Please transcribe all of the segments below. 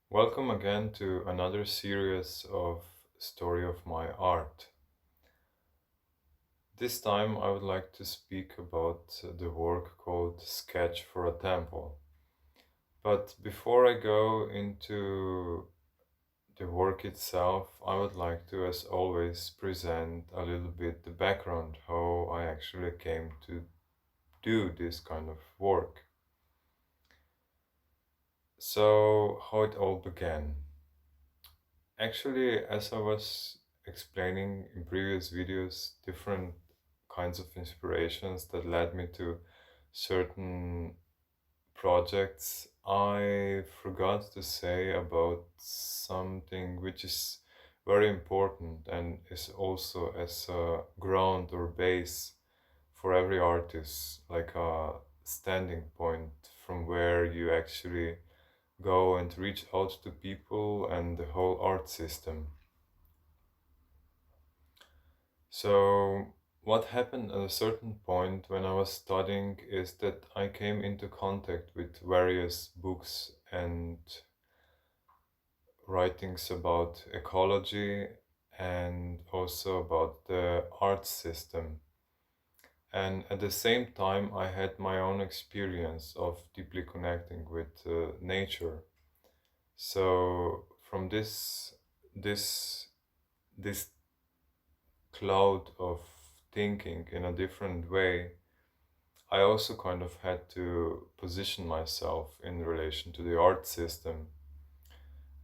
Welcome again to another series of Story of My Art. This time I would like to speak about the work called Sketch for a Temple. But before I go into the work itself, I would like to, as always, present a little bit the background, how I actually came to do this kind of work. So, how it all began. Actually, as I was explaining in previous videos, different kinds of inspirations that led me to certain projects, I forgot to say about something which is very important and is also as a ground or base for every artist, like a standing point from where you actually go and reach out to people and the whole art system. So, what happened at a certain point when I was studying is that I came into contact with various books and writings about ecology and also about the art system. And at the same time, I had my own experience of deeply connecting with nature. So, from this this cloud of thinking in a different way, I also kind of had to position myself in relation to the art system.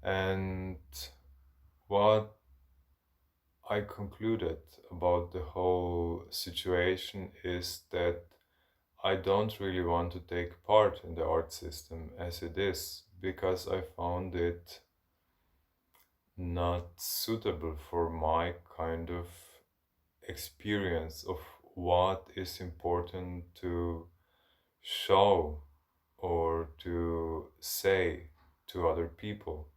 And what I concluded about the whole situation is that I don't really want to take part in the art system as it is, because I found it not suitable for my kind of experience of what is important to show or to say to other people,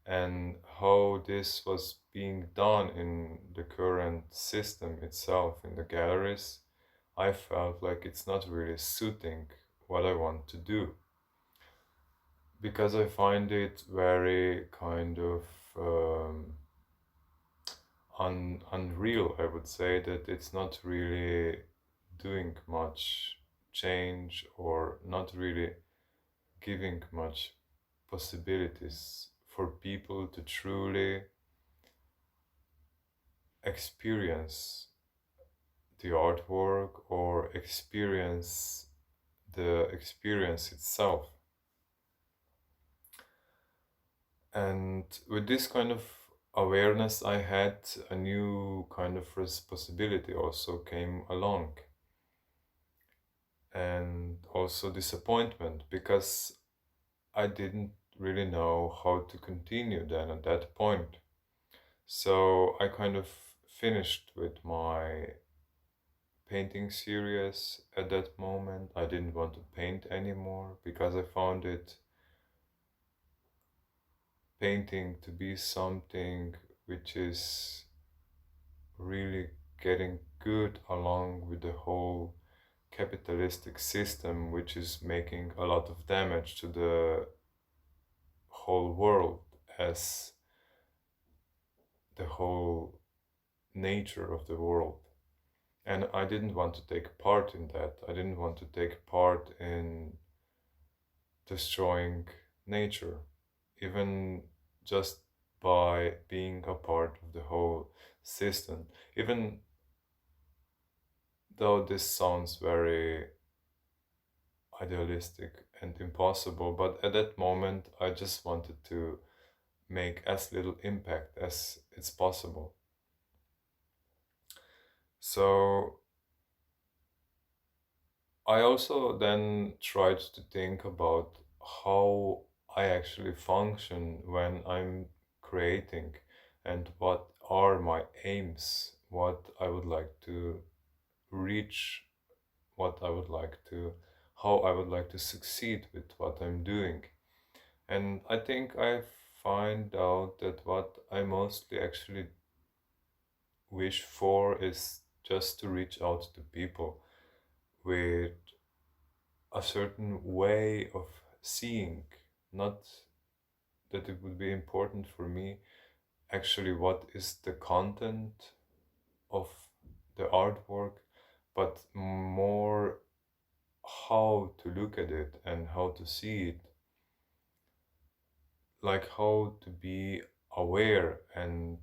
and how this was being done in the current system itself in the galleries. I felt like it's not really suiting what I want to do, because I find it very kind of unreal. I would say that it's not really doing much change or not really giving much possibilities for people to truly experience the artwork or experience the experience itself. And with this kind of awareness, I had a new kind of responsibility also came along, and also disappointment, because I didn't really know how to continue then at that point. So I kind of finished with my painting series at that moment. I didn't want to paint anymore because I found it painting to be something which is really getting good along with the whole capitalistic system, which is making a lot of damage to the whole world as the whole nature of the world. And I didn't want to take part in that. I didn't want to take part in destroying nature, even just by being a part of the whole system. Even though this sounds very idealistic and impossible, but at that moment I just wanted to make as little impact as it's possible. So I also then tried to think about how I actually function when I'm creating and what are my aims, what I would like to reach, what I would like to, how I would like to succeed with what I'm doing. And I think I find out that what I mostly actually wish for is just to reach out to people with a certain way of seeing, not that it would be important for me actually what is the content of the artwork, but more how to look at it and how to see it, like how to be aware and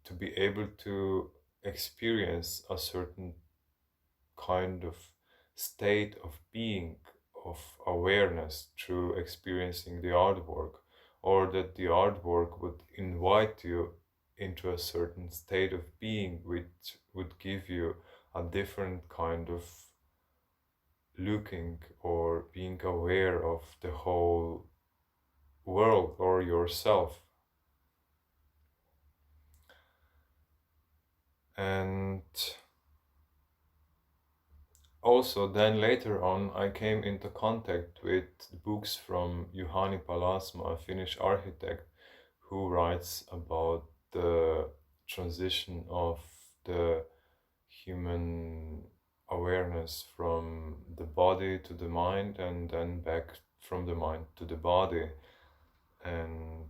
to be able to experience a certain kind of state of being, of awareness through experiencing the artwork, or that the artwork would invite you into a certain state of being which would give you a different kind of looking or being aware of the whole world or yourself. And also, then later on, I came into contact with books from Juhani Palasma, a Finnish architect, who writes about the transition of the human awareness from the body to the mind and then back from the mind to the body. And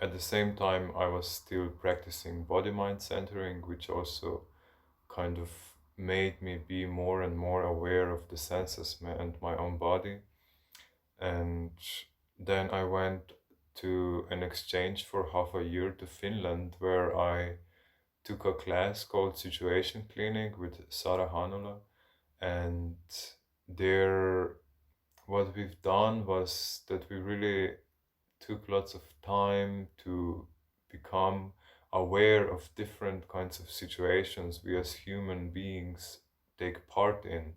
at the same time, I was still practicing body mind centering, which also kind of made me be more and more aware of the senses and my own body. And then I went to an exchange for half a year to Finland, where I took a class called Situation Clinic with Sara Hanola. And there, what we've done was that we really took lots of time to become aware of different kinds of situations we as human beings take part in,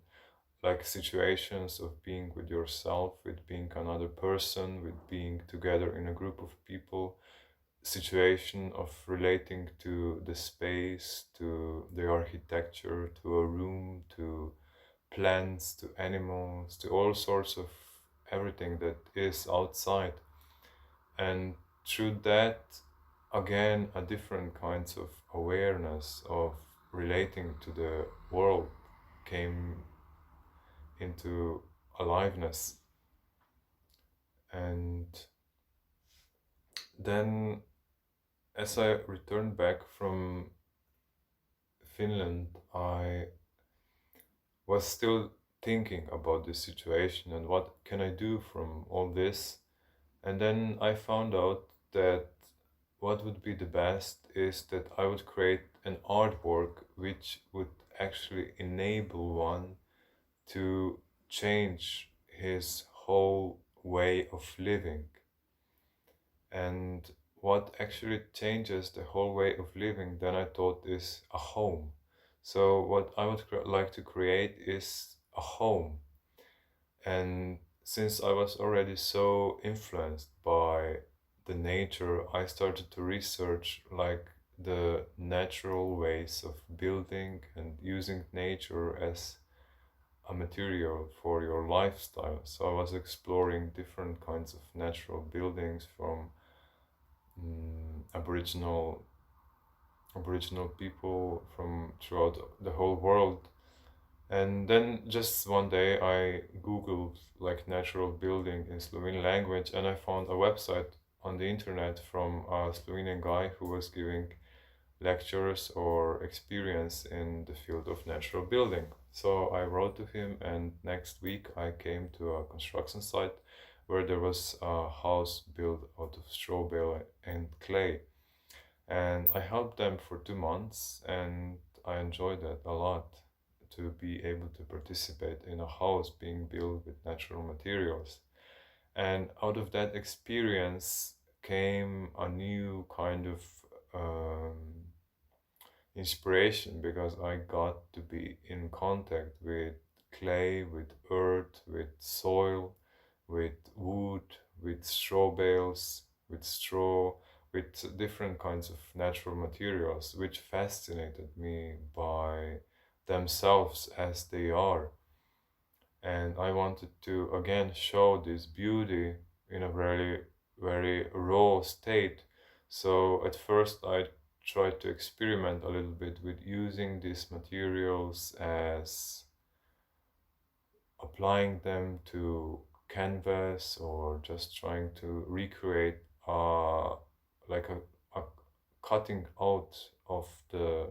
like situations of being with yourself, with being another person, with being together in a group of people, situation of relating to the space, to the architecture, to a room, to plants, to animals, to all sorts of everything that is outside. And through that, again, a different kinds of awareness of relating to the world came into aliveness. And then as I returned back from Finland, I was still thinking about this situation and what can I do from all this. And then I found out that what would be the best is that I would create an artwork which would actually enable one to change his whole way of living. And what actually changes the whole way of living, then I thought, is a home. So what I would like to create is a home. And since I was already so influenced by the nature, I started to research like the natural ways of building and using nature as a material for your lifestyle. So I was exploring different kinds of natural buildings from Aboriginal Aboriginal people from throughout the whole world. And then just one day I Googled like natural building in Slovene language, and I found a website on the internet from a Slovenian guy who was giving lectures or experience in the field of natural building. So I wrote to him, and next week I came to a construction site where there was a house built out of straw bale and clay. And I helped them for 2 months, and I enjoyed that a lot to be able to participate in a house being built with natural materials. And out of that experience came a new kind of um, inspiration, because I got to be in contact with clay, with earth, with soil, with wood, with straw bales, with straw, with different kinds of natural materials, which fascinated me by themselves as they are. And I wanted to again show this beauty in a very, very raw state. So at first I tried to experiment a little bit with using these materials as applying them to canvas, or just trying to recreate like a cutting out of the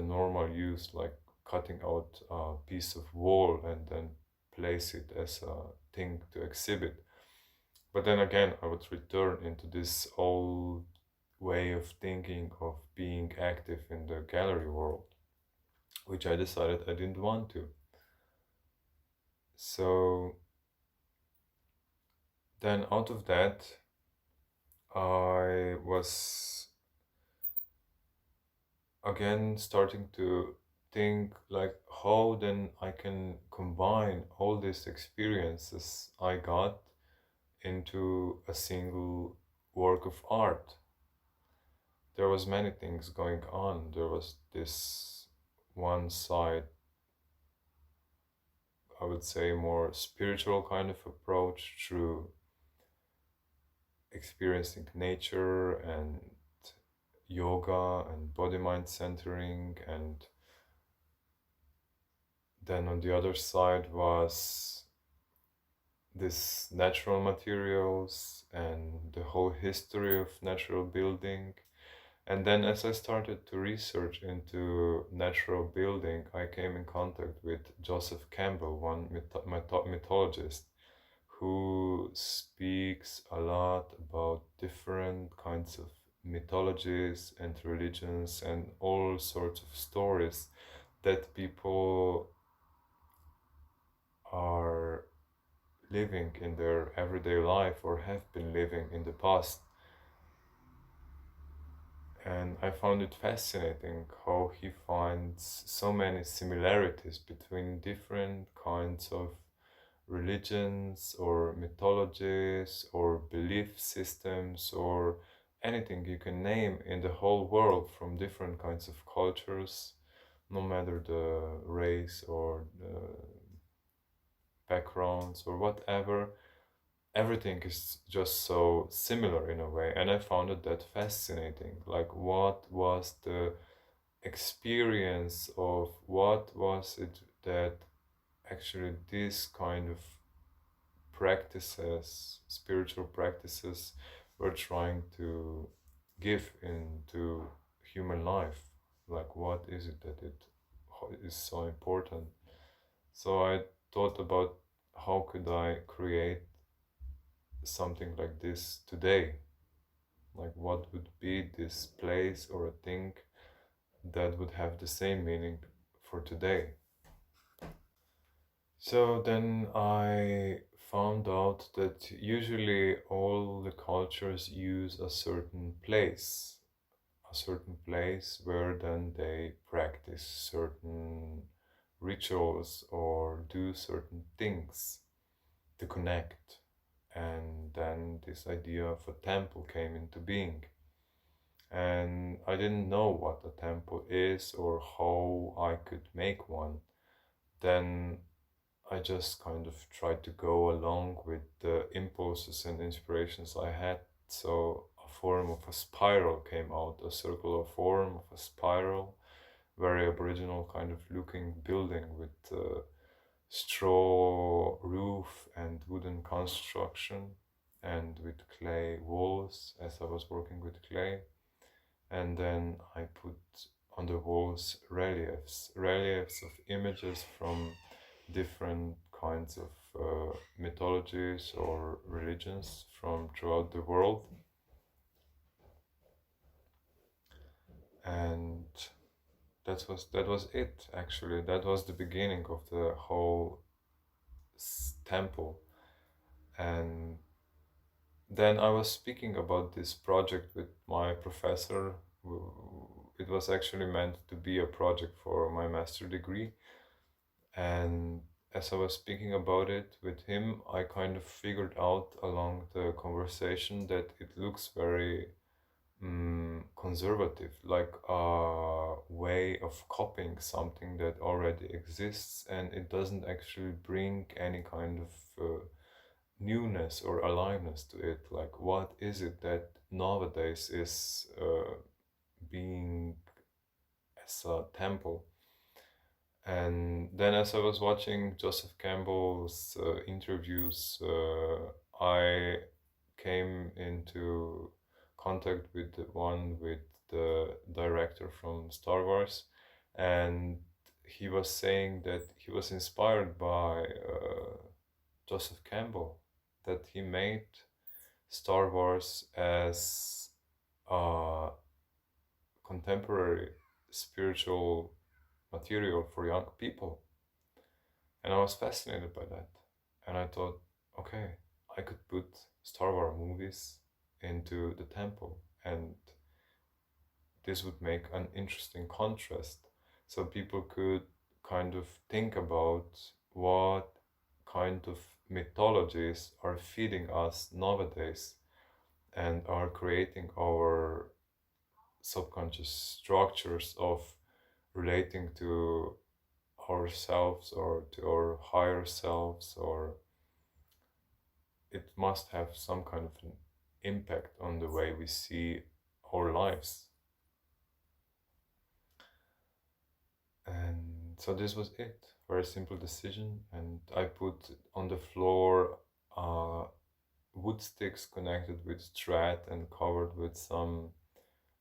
normal use, like cutting out a piece of wall and then place it as a thing to exhibit. But then again, I would return into this old way of thinking of being active in the gallery world, which I decided I didn't want to. So then out of that, I was again starting to think like how then I can combine all these experiences I got into a single work of art. There was many things going on. There was this one side, I would say, more spiritual kind of approach through experiencing nature and yoga and body mind centering. And then on the other side was this natural materials and the whole history of natural building. And then as I started to research into natural building, I came in contact with Joseph Campbell, one mythologist, who speaks a lot about different kinds of mythologies and religions and all sorts of stories that people are living in their everyday life or have been living in the past. And I found it fascinating how he finds so many similarities between different kinds of religions or mythologies or belief systems or anything you can name in the whole world, from different kinds of cultures, no matter the race or the backgrounds or whatever. Everything is just so similar in a way, and I found it that fascinating. Like, what was the experience of what was it that actually this kind of practices, spiritual practices, were trying to give into human life? Like, what is it that it is so important? So I thought about how could I create something like this today? Like, what would be this place or a thing that would have the same meaning for today? So then I found out that usually all the cultures use a certain place where then they practice certain rituals or do certain things to connect. And then this idea of a temple came into being. And I didn't know what a temple is or how I could make one. Then I just kind of tried to go along with the impulses and inspirations I had. So a form of a spiral came out, a circular form of a spiral, very Aboriginal kind of looking building with straw roof and wooden construction and with clay walls, as I was working with clay. And then I put on the walls reliefs of images from different kinds of mythologies or religions from throughout the world. And that was it, actually. That was the beginning of the whole temple. And then I was speaking about this project with my professor. It was actually meant to be a project for my master degree. And as I was speaking about it with him, I kind of figured out along the conversation that it looks very conservative, like a way of copying something that already exists, and it doesn't actually bring any kind of newness or aliveness to it. Like, what is it that nowadays is being as a temple? And then, as I was watching Joseph Campbell's interviews, I came into contact with the one with the director from Star Wars, and he was saying that he was inspired by Joseph Campbell, that he made Star Wars as a contemporary spiritual material for young people. And I was fascinated by that. And I thought, okay, I could put Star Wars movies into the temple, and this would make an interesting contrast. So people could kind of think about what kind of mythologies are feeding us nowadays and are creating our subconscious structures of relating to ourselves or to our higher selves, or it must have some kind of an impact on the way we see our lives. And so this was it. Very simple decision. And I put on the floor wood sticks connected with thread and covered with some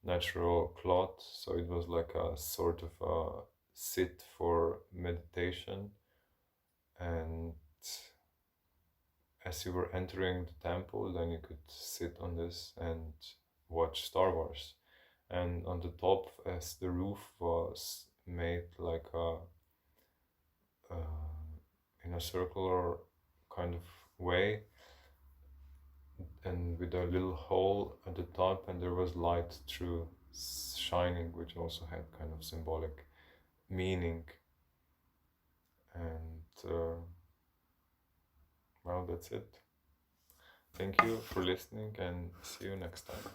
natural cloth. So it was like a sort of a sit for meditation. And as you were entering the temple, then you could sit on this and watch Star Wars. And on the top, as the roof was made like a in a circular kind of way, and with a little hole at the top, and there was light through shining, which also had kind of symbolic meaning. And well, that's it. Thank you for listening, and see you next time.